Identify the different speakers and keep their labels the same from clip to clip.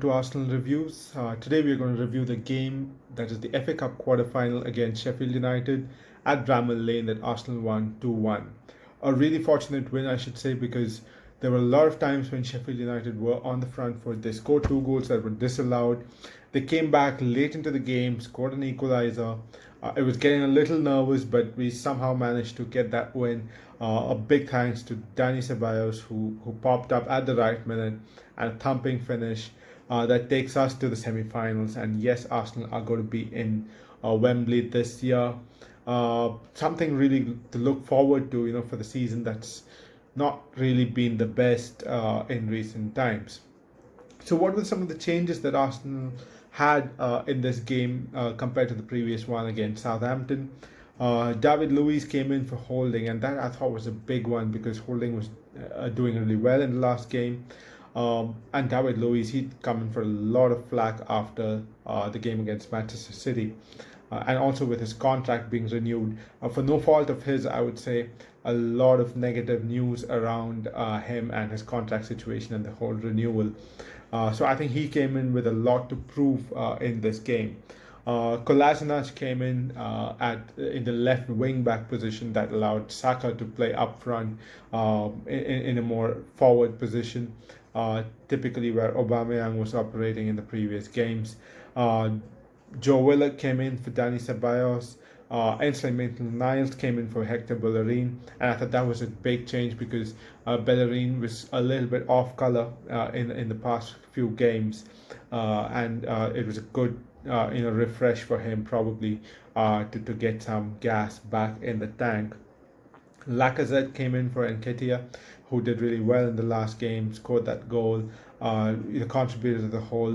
Speaker 1: To Arsenal reviews. Today we are going to review the game that is the FA Cup quarter-final against Sheffield United at Brammal Lane that Arsenal won 2-1. A really fortunate win, I should say, because there were a lot of times when Sheffield United were on the front foot. They scored two goals that were disallowed. They came back late into the game, scored an equalizer. It was getting a little nervous, but we somehow managed to get that win. A big thanks to Dani Ceballos, who popped up at the right minute and a thumping finish that takes us to the semi-finals. And yes, Arsenal are going to be in Wembley this year. Something really to look forward to, for the season that's not really been the best in recent times. So, what were some of the changes that Arsenal had in this game compared to the previous one against Southampton? David Luiz came in for Holding, and that I thought was a big one because Holding was doing really well in the last game. And David Luiz, he'd come in for a lot of flack after the game against Manchester City. And also with his contract being renewed for no fault of his, I would say a lot of negative news around him and his contract situation and the whole renewal. So I think he came in with a lot to prove in this game. Kolasinac came in the left wing back position that allowed Saka to play up front in a more forward position, typically where Aubameyang was operating in the previous games. Joe Willock came in for Dani Ceballos. Ainsley Maitland-Niles came in for Hector Bellerin, and I thought that was a big change because Bellerin was a little bit off color in the past few games, and it was a good refresh for him probably to get some gas back in the tank. Lacazette came in for Nketiah, who did really well in the last game, scored that goal, contributed to the whole,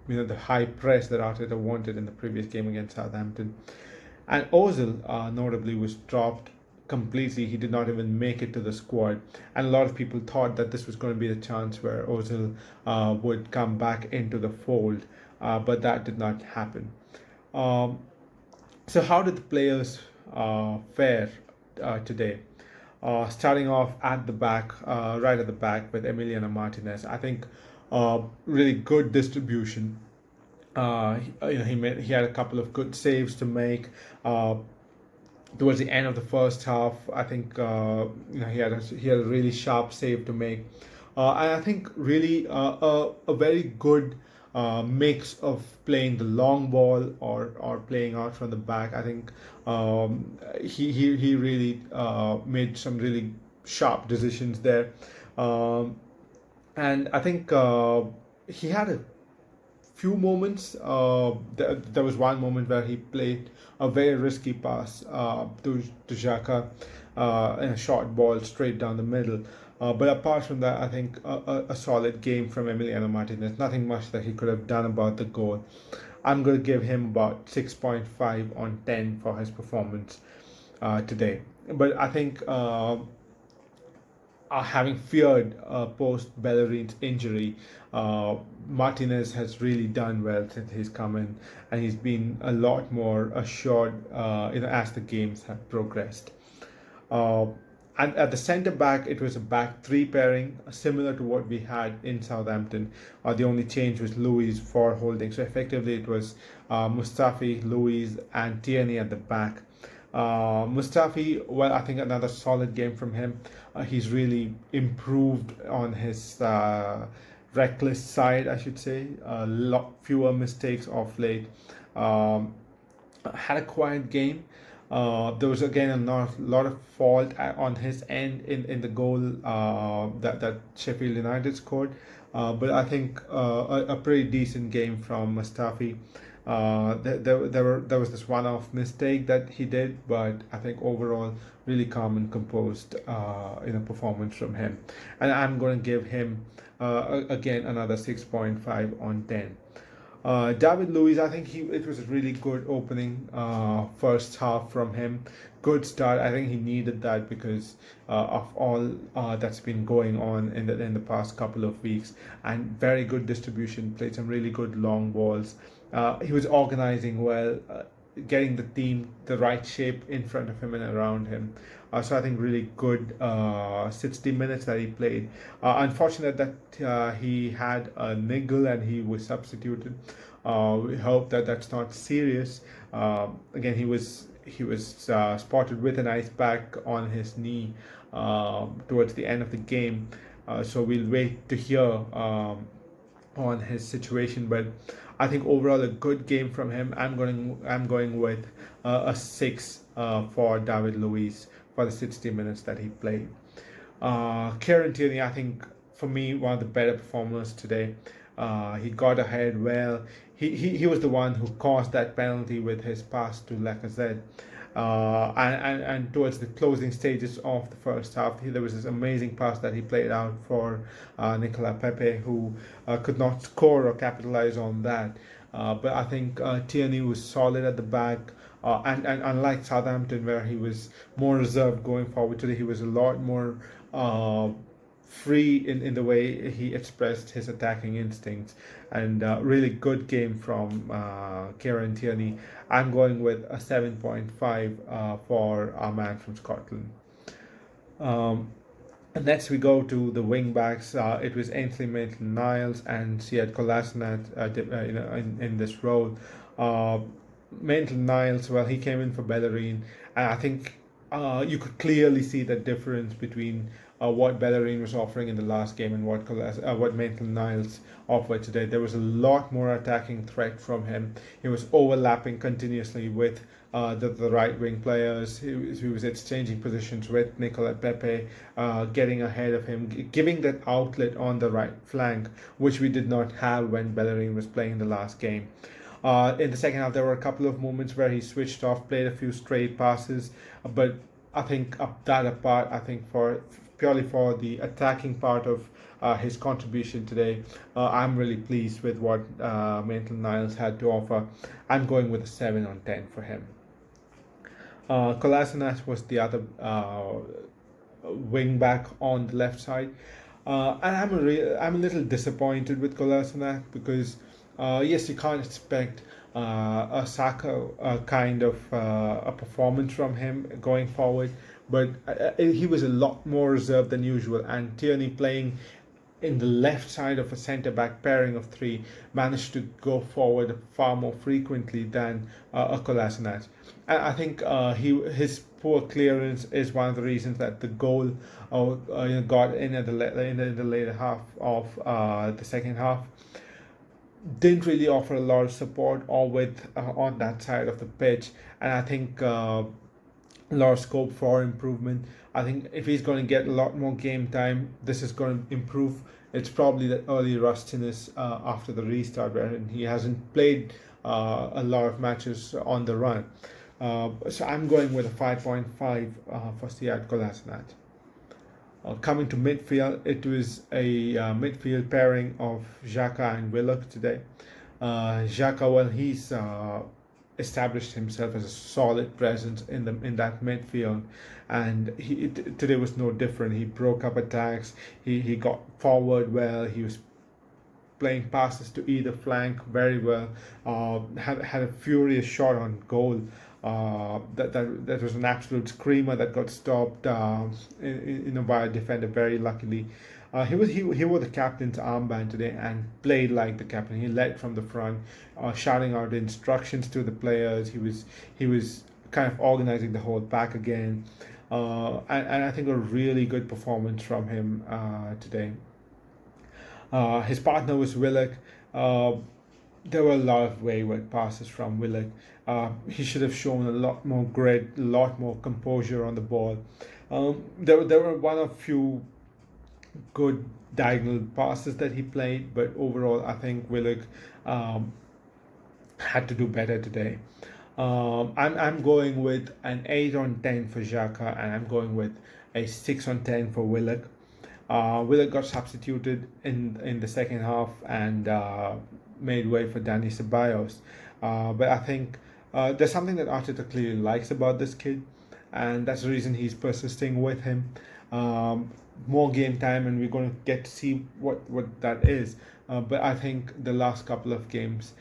Speaker 1: the high press that Arteta wanted in the previous game against Southampton. And Ozil, notably, was dropped completely. He did not even make it to the squad. And a lot of people thought that this was going to be the chance where Ozil would come back into the fold, but that did not happen. So how did the players fare today? Starting off at the back, right at the back with Emiliano Martinez. I think really good distribution. He had a couple of good saves to make. Towards the end of the first half, I think he had a really sharp save to make, and I think really a very good mix of playing the long ball or playing out from the back. I think he really made some really sharp decisions there, and I think he had a few moments. There was one moment where he played a very risky pass to Xhaka and a short ball straight down the middle. But apart from that, I think a solid game from Emiliano Martinez. Nothing much that he could have done about the goal. I'm going to give him about 6.5 on 10 for his performance today. But I think having feared post Bellerin's injury, Martinez has really done well since he's come in, and he's been a lot more assured, as the games have progressed. And at the centre back, it was a back three pairing, similar to what we had in Southampton. The only change was Luiz for Holding. So effectively, it was Mustafi, Luiz, and Tierney at the back. Mustafi, well, I think another solid game from him. He's really improved on his reckless side, I should say. A lot fewer mistakes off late. Had a quiet game. There was again a lot of fault on his end in the goal that Sheffield United scored. But I think a pretty decent game from Mustafi. There was this one-off mistake that he did, but I think overall really calm and composed performance from him, and I'm going to give him again another 6.5 on 10. David Luiz, I think it was a really good opening first half from him. Good start. I think he needed that because of all that's been going on in the past couple of weeks, and very good distribution. Played some really good long balls. He was organizing well. getting the team the right shape in front of him and around him. So I think really good 60 minutes that he played. Unfortunate that he had a niggle and he was substituted. We hope that that's not serious. Again, he was spotted with an ice pack on his knee towards the end of the game. So we'll wait to hear on his situation, but I think overall a good game from him. I'm going with a six for David Luiz for the 60 minutes that he played. Kieran Tierney, I think for me one of the better performers today. He got ahead well. He was the one who caused that penalty with his pass to Lacazette. And towards the closing stages of the first half, there was this amazing pass that he played out for Nicola Pepe, who could not score or capitalize on that. But I think Tierney was solid at the back. And unlike Southampton, where he was more reserved going forward, today he was a lot more free in the way he expressed his attacking instincts, and really good game from Kieran Tierney. I'm going with a 7.5 for our man from Scotland. And next we go to the wing backs. It was Ainsley Maitland-Niles and Sead Kolasinac in this role. Maitland-Niles, well, he came in for Bellerin, and I think you could clearly see the difference between what Bellerin was offering in the last game and what Maitland-Niles offered today. There was a lot more attacking threat from him. He was overlapping continuously with the right wing players. He was exchanging positions with Nicola Pepe, getting ahead of him, giving that outlet on the right flank, which we did not have when Bellerin was playing in the last game. In the second half, there were a couple of moments where he switched off, played a few straight passes, but I think apart, I think for purely for the attacking part of his contribution today, I'm really pleased with what Maitland-Niles had to offer. I'm going with a 7 on 10 for him. Kolasinac was the other wing back on the left side, and I'm a little disappointed with Kolasinac because yes, you can't expect a Saka kind of a performance from him going forward, but he was a lot more reserved than usual, and Tierney playing in the left side of a centre back pairing of three managed to go forward far more frequently than a Kolasinac. And I think his poor clearance is one of the reasons that the goal got in at in the later half of the second half. Didn't really offer a lot of support or width on that side of the pitch, and I think a lot of scope for improvement. I think if he's going to get a lot more game time, this is going to improve. It's probably the early rustiness after the restart, where he hasn't played a lot of matches on the run. So I'm going with a 5.5 for Sead Kolasinac. Coming to midfield, it was a midfield pairing of Xhaka and Willock today. Xhaka, well, he's established himself as a solid presence in that midfield, and today was no different. He broke up attacks. He got forward well. He was playing passes to either flank very well. Had a furious shot on goal. That was an absolute screamer that got stopped by a defender very luckily. He wore the captain's armband today and played like the captain. He led from the front, shouting out instructions to the players. He was kind of organizing the whole pack again, and I think a really good performance from him today. His partner was Willock. There were a lot of wayward passes from Willock. He should have shown a lot more grit, a lot more composure on the ball. There were one or few good diagonal passes that he played, but overall, I think Willock had to do better today. I'm going with an 8 on 10 for Xhaka, and I'm going with a 6 on 10 for Willock. Willock got substituted in the second half and made way for Danny Ceballos. But I think there's something that Arteta clearly likes about this kid, and that's the reason he's persisting with him. More game time, and we're going to get to see what that is. But I think the last couple of games,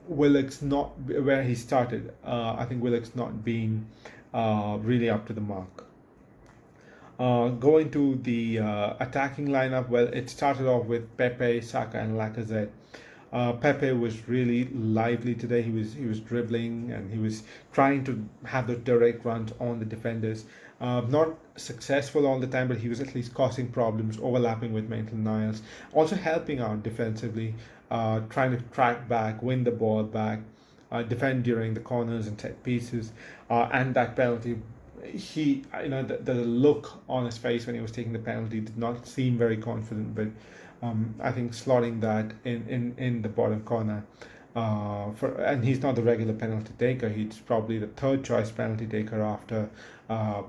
Speaker 1: Willock's not where he started. I think Willock's not being really up to the mark. Going to the attacking lineup, well, it started off with Pepe, Saka, and Lacazette. Pepe was really lively today. He was dribbling and he was trying to have the direct runs on the defenders. Not successful all the time, but he was at least causing problems, overlapping with Maitland-Niles, also helping out defensively, trying to track back, win the ball back, defend during the corners and set pieces, and that penalty. The look on his face when he was taking the penalty did not seem very confident, but I think slotting that in the bottom corner. And he's not the regular penalty taker. He's probably the third choice penalty taker after uh,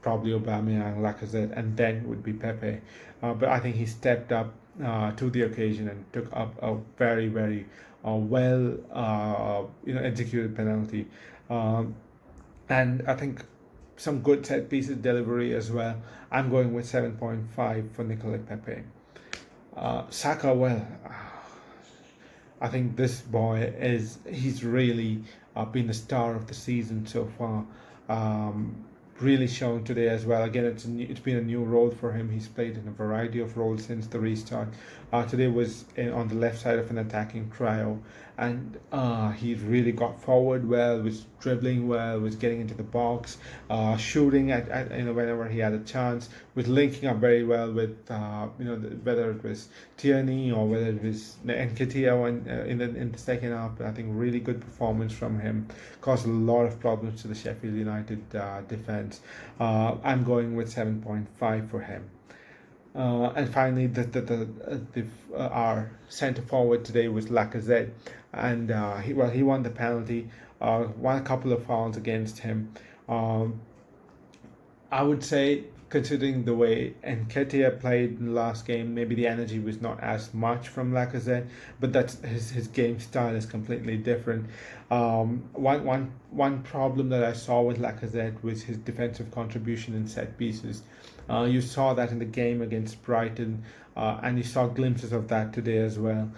Speaker 1: probably Aubameyang, Lacazette, and then would be Pepe. But I think he stepped up to the occasion and took up a very, very well executed penalty. Um, and I think some good set pieces delivery as well. I'm going with 7.5 for Nicolas Pepe. Saka, well, I think this boy he's really been the star of the season so far. Um, really shown today as well. Again, it's been a new role for him. He's played in a variety of roles since the restart. Today was on the left side of an attacking trio, and he really got forward well, was dribbling well, was getting into the box, shooting at whenever he had a chance, was linking up very well with whether it was Tierney or whether it was Nketiah in the second half. I think really good performance from him, caused a lot of problems to the Sheffield United defense. I'm going with 7.5 for him. And finally, our centre forward today was Lacazette, and he won the penalty, won a couple of fouls against him. Um, I would say, considering the way Nketiah played in the last game, maybe the energy was not as much from Lacazette, but that's his game style is completely different. One problem that I saw with Lacazette was his defensive contribution in set pieces. You saw that in the game against Brighton, and you saw glimpses of that today as well.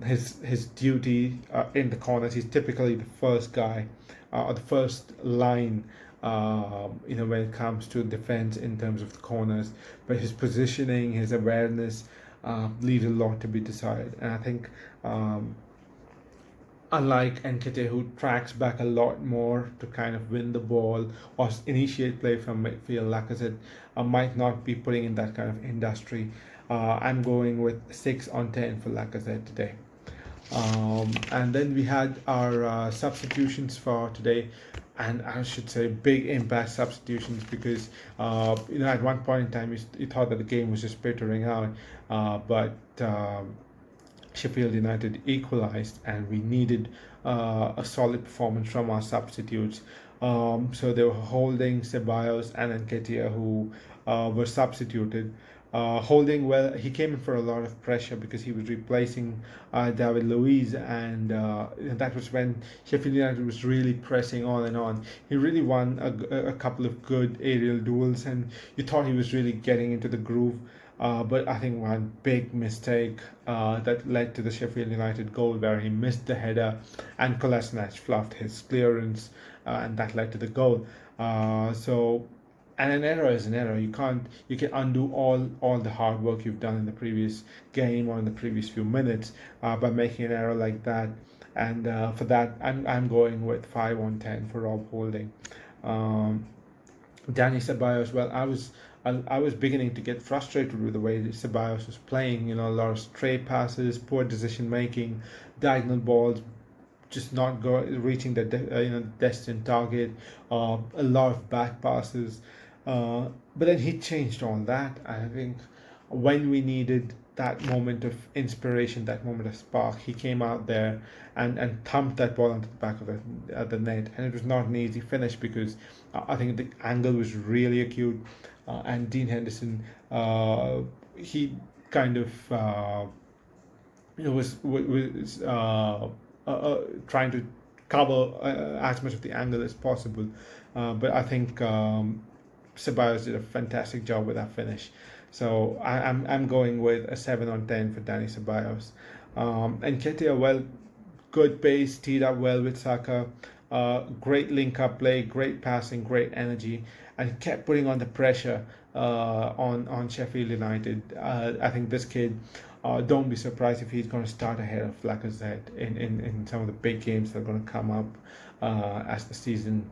Speaker 1: His duty in the corners, he's typically the first guy or the first line when it comes to defense in terms of the corners. But his positioning, his awareness leaves a lot to be desired. And I think, unlike Nketiah, who tracks back a lot more to kind of win the ball or initiate play from midfield, Lacazette might not be putting in that kind of industry. I'm going with 6 on 10 for Lacazette today. And then we had our substitutions for today, and I should say big impact substitutions because at one point in time you thought that the game was just petering out, but Sheffield United equalised, and we needed a solid performance from our substitutes. So they were holding Ceballos and Nketiah, who were substituted. Holding, well, he came in for a lot of pressure because he was replacing David Luiz, and that was when Sheffield United was really pressing on and on. He really won a couple of good aerial duels, and you thought he was really getting into the groove. But I think one big mistake that led to the Sheffield United goal, where he missed the header and Kolasinac fluffed his clearance, and that led to the goal. And an error is an error. You can undo all the hard work you've done in the previous game or in the previous few minutes by making an error like that. And for that, I'm going with 5 on 10 for Rob Holding. Danny Ceballos, well, I was beginning to get frustrated with the way Ceballos was playing. A lot of stray passes, poor decision making, diagonal balls, just not reaching the destined target, a lot of back passes. But then he changed all that. I think when we needed that moment of inspiration, that moment of spark, he came out there and thumped that ball onto the back of the net. And it was not an easy finish because I think the angle was really acute. And Dean Henderson, he kind of was trying to cover as much of the angle as possible. But I think Ceballos did a fantastic job with that finish. So I'm going with a 7 on 10 for Danny Ceballos. And Nketiah, well, good pace, teed up well with Saka. Great link up play, great passing, great energy, and kept putting on the pressure on Sheffield United. I think this kid, don't be surprised if he's going to start ahead of Lacazette in some of the big games that are going to come up as the season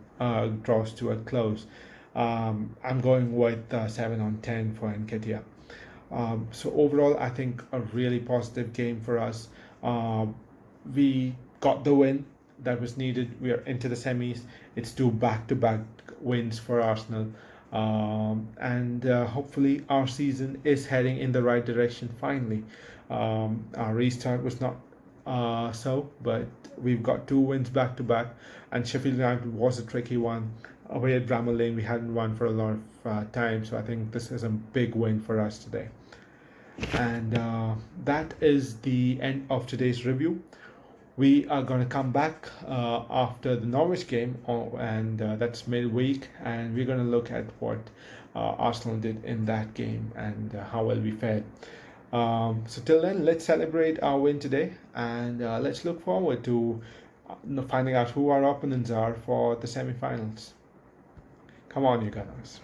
Speaker 1: draws to a close. I'm going with 7 on 10 for Nketiah. So overall, I think a really positive game for us. We got the win that was needed. We are into the semis. It's 2 back-to-back wins for Arsenal, and hopefully our season is heading in the right direction finally. Our restart was not but we've got 2 wins back-to-back, and Sheffield United was a tricky one. Away at Brammal Lane, we hadn't won for a lot of time, so I think this is a big win for us today. And that is the end of today's review. We are going to come back after the Norwich game, and that's midweek, and we're going to look at what Arsenal did in that game and how well we fared. So till then, let's celebrate our win today, and let's look forward to finding out who our opponents are for the semi-finals. Come on, you guys.